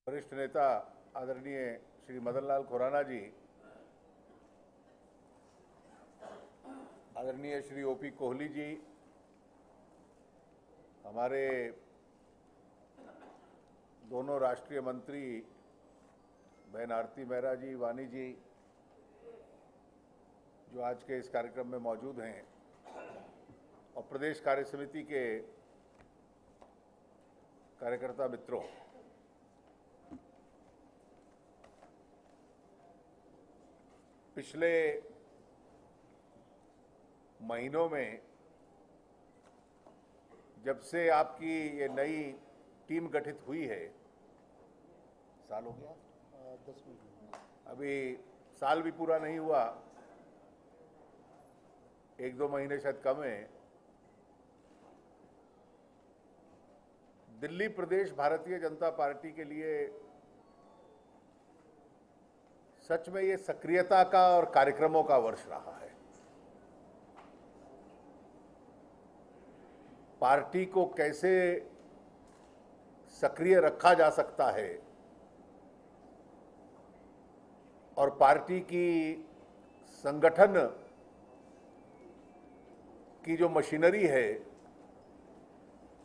वरिष्ठ नेता आदरणीय श्री मदन लाल खुराना जी, आदरणीय श्री ओपी कोहली जी, हमारे दोनों राष्ट्रीय मंत्री बहन आरती मेहरा जी, वानी जी, जो आज के इस कार्यक्रम में मौजूद हैं, और प्रदेश कार्य समिति के कार्यकर्ता मित्रों, पिछले महीनों में जब से आपकी ये नई टीम गठित हुई है, साल हो गया, 10 महीने, अभी साल भी पूरा नहीं हुआ, 1-2 महीने शायद कम है। दिल्ली प्रदेश भारतीय जनता पार्टी के लिए सच में ये सक्रियता का और कार्यक्रमों का वर्ष रहा है। पार्टी को कैसे सक्रिय रखा जा सकता है और पार्टी की संगठन की जो मशीनरी है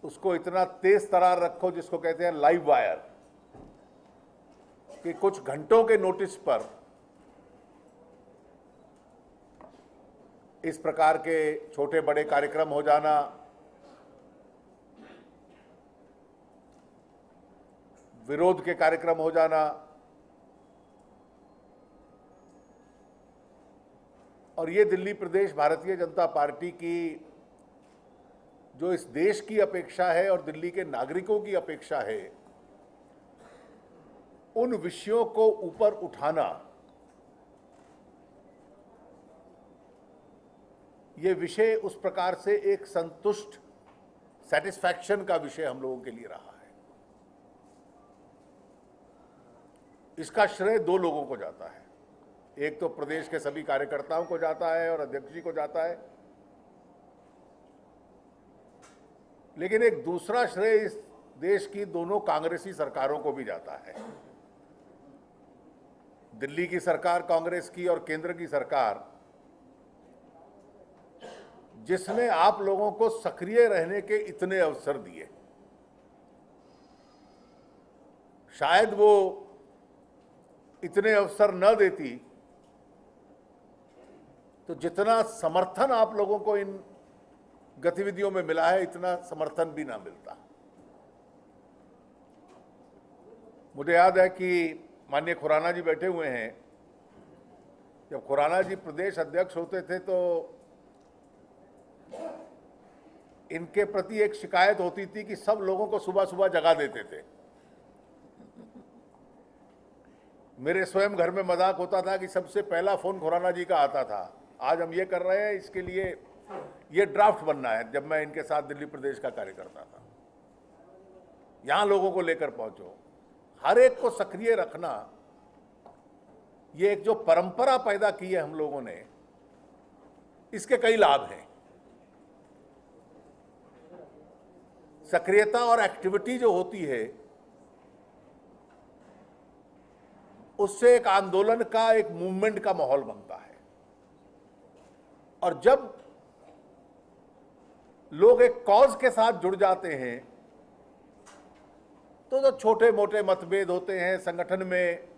उसको इतना तेज तरार रखो, जिसको कहते हैं लाइव वायर, कि कुछ घंटों के नोटिस पर इस प्रकार के छोटे बड़े कार्यक्रम हो जाना, विरोध के कार्यक्रम हो जाना, और ये दिल्ली प्रदेश भारतीय जनता पार्टी की जो इस देश की अपेक्षा है और दिल्ली के नागरिकों की अपेक्षा है, उन विषयों को ऊपर उठाना, ये विषय उस प्रकार से एक संतुष्ट सेटिस्फैक्शन का विषय हम लोगों के लिए रहा है। इसका श्रेय 2 लोगों को जाता है, एक तो प्रदेश के सभी कार्यकर्ताओं को जाता है और अध्यक्ष जी को जाता है, लेकिन एक दूसरा श्रेय इस देश की दोनों कांग्रेसी सरकारों को भी जाता है। दिल्ली की सरकार कांग्रेस की और केंद्र की सरकार, जिसने आप लोगों को सक्रिय रहने के इतने अवसर दिए। शायद वो इतने अवसर न देती तो जितना समर्थन आप लोगों को इन गतिविधियों में मिला है, इतना समर्थन भी ना मिलता। मुझे याद है कि माननीय खुराना जी बैठे हुए हैं, जब खुराना जी प्रदेश अध्यक्ष होते थे तो इनके प्रति एक शिकायत होती थी कि सब लोगों को सुबह सुबह जगा देते थे। मेरे स्वयं घर में मजाक होता था कि सबसे पहला फोन खुराना जी का आता था। आज हम ये कर रहे हैं, इसके लिए ये ड्राफ्ट बनना है। जब मैं इनके साथ दिल्ली प्रदेश का कार्य करता था, यहां लोगों को लेकर पहुंचो, हर एक को सक्रिय रखना, ये एक जो परंपरा पैदा की है हम लोगों ने, इसके कई लाभ हैं। सक्रियता और एक्टिविटी जो होती है, उससे एक आंदोलन का, एक मूवमेंट का माहौल बनता है। और जब लोग एक कॉज के साथ जुड़ जाते हैं तो जो छोटे मोटे मतभेद होते हैं, संगठन में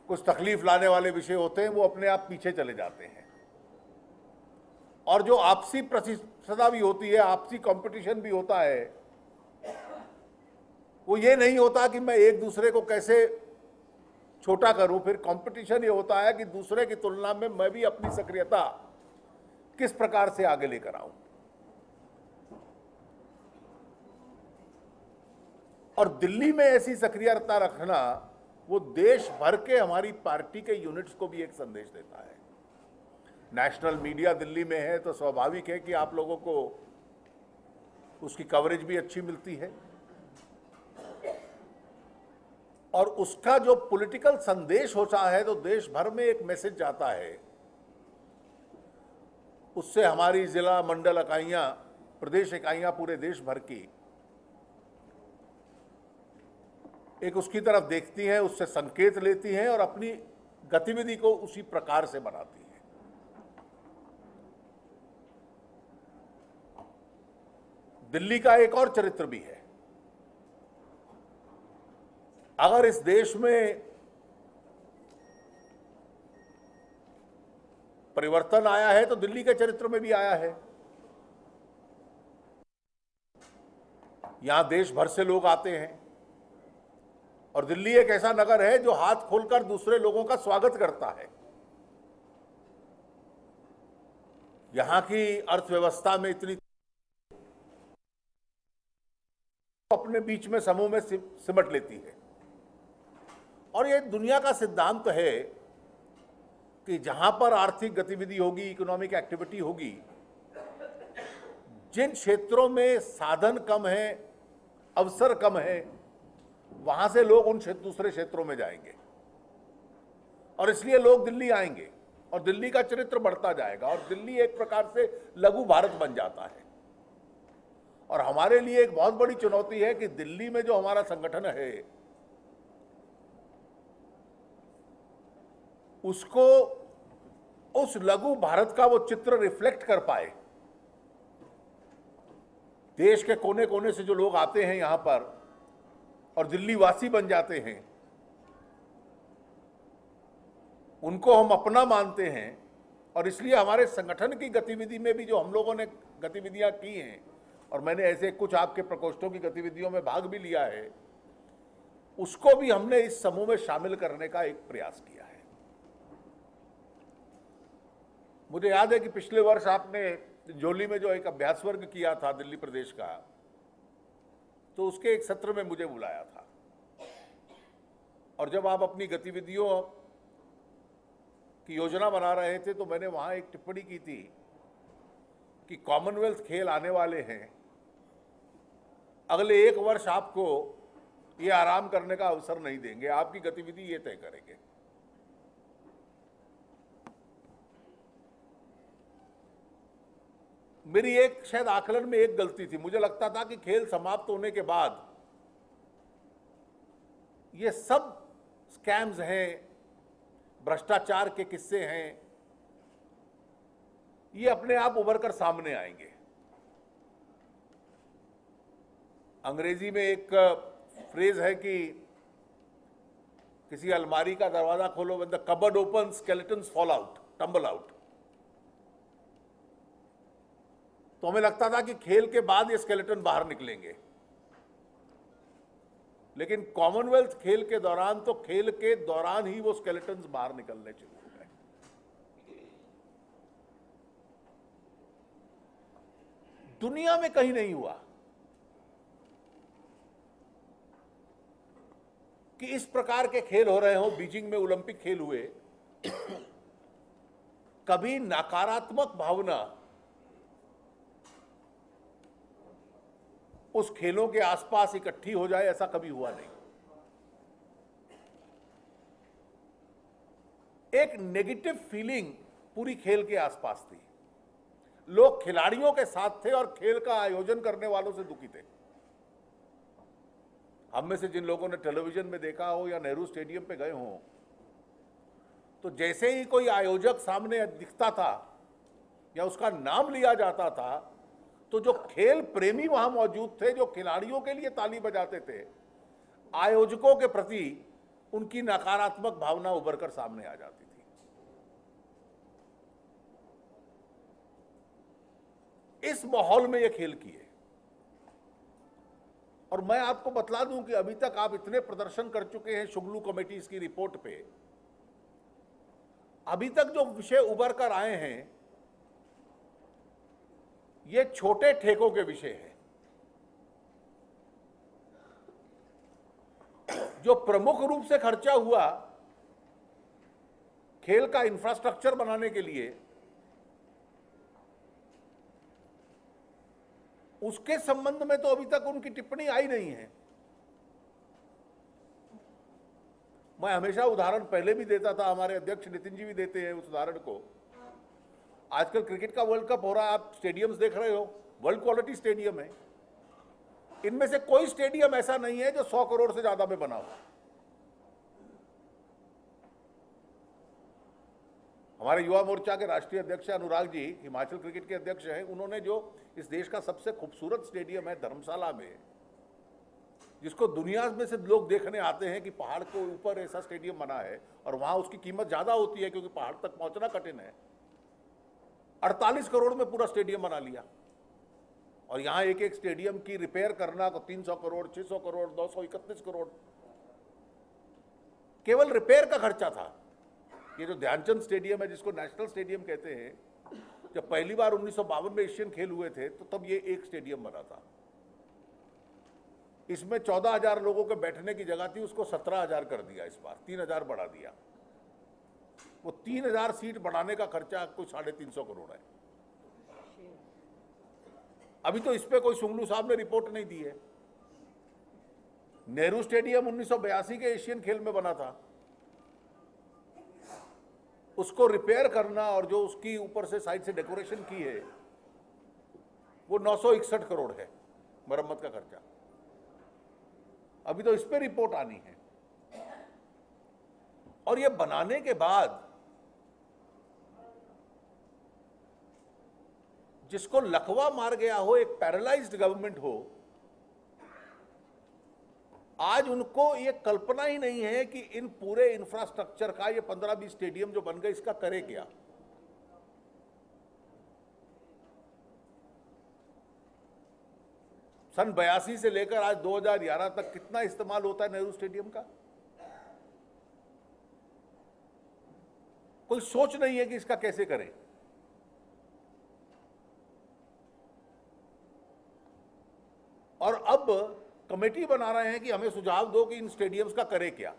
कुछ तकलीफ लाने वाले विषय होते हैं, वो अपने आप पीछे चले जाते हैं। और जो आपसी प्रतिस्पर्धा भी होती है, आपसी कंपटीशन भी होता है, वो ये नहीं होता कि मैं एक दूसरे को कैसे छोटा करूं। फिर कंपटीशन ये होता है कि दूसरे की तुलना में मैं भी अपनी सक्रियता किस प्रकार से आगे लेकर आऊं। और दिल्ली में ऐसी सक्रियता रखना, वो देश भर के हमारी पार्टी के यूनिट्स को भी एक संदेश देता है। नेशनल मीडिया दिल्ली में है तो स्वाभाविक है कि आप लोगों को उसकी कवरेज भी अच्छी मिलती है, और उसका जो पॉलिटिकल संदेश होता है तो देश भर में एक मैसेज जाता है। उससे हमारी जिला मंडल इकाइयां, प्रदेश इकाइयां पूरे देश भर की एक उसकी तरफ देखती हैं, उससे संकेत लेती हैं और अपनी गतिविधि को उसी प्रकार से बनाती हैं। दिल्ली का एक और चरित्र भी है। अगर इस देश में परिवर्तन आया है तो दिल्ली के चरित्र में भी आया है। यहां देश भर से लोग आते हैं और दिल्ली एक ऐसा नगर है जो हाथ खोलकर दूसरे लोगों का स्वागत करता है। यहां की अर्थव्यवस्था में इतनी अपने बीच में समूह में सिमट लेती है। और ये दुनिया का सिद्धांत है कि जहां पर आर्थिक गतिविधि होगी, इकोनॉमिक एक्टिविटी होगी, जिन क्षेत्रों में साधन कम है, अवसर कम है, वहां से लोग उन दूसरे क्षेत्रों में जाएंगे और इसलिए लोग दिल्ली आएंगे और दिल्ली का चरित्र बढ़ता जाएगा और दिल्ली एक प्रकार से लघु भारत बन जाता है। और हमारे लिए एक बहुत बड़ी चुनौती है कि दिल्ली में जो हमारा संगठन है उसको उस लघु भारत का वो चित्र रिफ्लेक्ट कर पाए। देश के कोने कोने से जो लोग आते हैं यहां पर और दिल्ली वासी बन जाते हैं, उनको हम अपना मानते हैं और इसलिए हमारे संगठन की गतिविधि में भी जो हम लोगों ने गतिविधियां की हैं, और मैंने ऐसे कुछ आपके प्रकोष्ठों की गतिविधियों में भाग भी लिया है, उसको भी हमने इस समूह में शामिल करने का एक प्रयास किया है। मुझे याद है कि पिछले वर्ष आपने जोली में जो एक अभ्यास वर्ग किया था दिल्ली प्रदेश का, तो उसके एक सत्र में मुझे बुलाया था और जब आप अपनी गतिविधियों की योजना बना रहे थे तो मैंने वहां एक टिप्पणी की थी कि कॉमनवेल्थ खेल आने वाले हैं, अगले एक वर्ष आपको ये आराम करने का अवसर नहीं देंगे, आपकी गतिविधि ये तय करेंगे। मेरी एक शायद आकलन में एक गलती थी। मुझे लगता था कि खेल समाप्त होने के बाद ये सब स्कैम्स हैं, भ्रष्टाचार के किस्से हैं, ये अपने आप उभर कर सामने आएंगे। अंग्रेजी में एक फ्रेज है कि किसी अलमारी का दरवाजा खोलो, when the cupboard open skeletons fall out, tumble out. तो हमें लगता था कि खेल के बाद ये स्केलेटन बाहर निकलेंगे, लेकिन कॉमनवेल्थ खेल के दौरान तो खेल के दौरान ही वो स्केलेटन्स बाहर निकलने शुरू हो गए। दुनिया में कहीं नहीं हुआ कि इस प्रकार के खेल हो रहे हो। बीजिंग में ओलंपिक खेल हुए, कभी नकारात्मक भावना उस खेलों के आसपास इकट्ठी हो जाए, ऐसा कभी हुआ नहीं। एक नेगेटिव फीलिंग पूरी खेल के आसपास थी। लोग खिलाड़ियों के साथ थे और खेल का आयोजन करने वालों से दुखी थे। हम में से जिन लोगों ने टेलीविजन में देखा हो या नेहरू स्टेडियम पे गए हों, तो जैसे ही कोई आयोजक सामने दिखता था या उसका नाम लिया जाता था, तो जो खेल प्रेमी वहां मौजूद थे, जो खिलाड़ियों के लिए ताली बजाते थे, आयोजकों के प्रति उनकी नकारात्मक भावना उभर कर सामने आ जाती थी। इस माहौल में यह खेल किए। और मैं आपको बतला दूं कि अभी तक आप इतने प्रदर्शन कर चुके हैं शुगलू कमेटीज की रिपोर्ट पे, अभी तक जो विषय उभर कर आए हैं ये छोटे ठेकों के विषय हैं। जो प्रमुख रूप से खर्चा हुआ खेल का इंफ्रास्ट्रक्चर बनाने के लिए, उसके संबंध में तो अभी तक उनकी टिप्पणी आई नहीं है। मैं हमेशा उदाहरण पहले भी देता था, हमारे अध्यक्ष नितिन जी भी देते हैं उस उदाहरण को। आजकल क्रिकेट का वर्ल्ड कप हो रहा है, आप स्टेडियम्स देख रहे हो, वर्ल्ड क्वालिटी स्टेडियम है, इनमें से कोई स्टेडियम ऐसा नहीं है जो 100 करोड़ से ज्यादा में बना हो। हमारे युवा मोर्चा के राष्ट्रीय अध्यक्ष अनुराग जी, हिमाचल क्रिकेट के अध्यक्ष हैं, उन्होंने जो इस देश का सबसे खूबसूरत स्टेडियम है धर्मशाला में, जिसको दुनिया में से लोग देखने आते हैं कि पहाड़ के ऊपर ऐसा स्टेडियम बना है और वहां उसकी कीमत ज्यादा होती है क्योंकि पहाड़ तक पहुंचना कठिन है, 48 करोड़ में पूरा स्टेडियम बना लिया। और यहां एक एक स्टेडियम की रिपेयर करना को 300 करोड़, 600 करोड़, 231 करोड़ केवल रिपेयर का खर्चा था। ये जो ध्यानचंद स्टेडियम है, जिसको नेशनल स्टेडियम कहते हैं, जब पहली बार 1952 में एशियन खेल हुए थे तो तब ये एक स्टेडियम बना था। इसमें 14,000 लोगों के बैठने की जगह थी, उसको 17,000 कर दिया, इस बार 3,000 बढ़ा दिया। वो 3,000 सीट बढ़ाने का खर्चा कुछ 350 करोड़ है। अभी तो इस पे कोई सुंगलू साहब ने रिपोर्ट नहीं दी है। नेहरू स्टेडियम 1982 के एशियन खेल में बना था, उसको रिपेयर करना और जो उसकी ऊपर से साइड से डेकोरेशन की है वो 961 करोड़ है मरम्मत का खर्चा। अभी तो इस पे रिपोर्ट आनी है। और ये बनाने के बाद जिसको लकवा मार गया हो, एक पैरालाइज्ड गवर्नमेंट हो, आज उनको ये कल्पना ही नहीं है कि इन पूरे इंफ्रास्ट्रक्चर का, ये 15-20 स्टेडियम जो बन गए, इसका करे क्या। सन 82 से लेकर आज 2011 तक कितना इस्तेमाल होता है नेहरू स्टेडियम का? कोई सोच नहीं है कि इसका कैसे करें। और अब कमेटी बना रहे हैं कि हमें सुझाव दो कि इन स्टेडियम्स का करे क्या।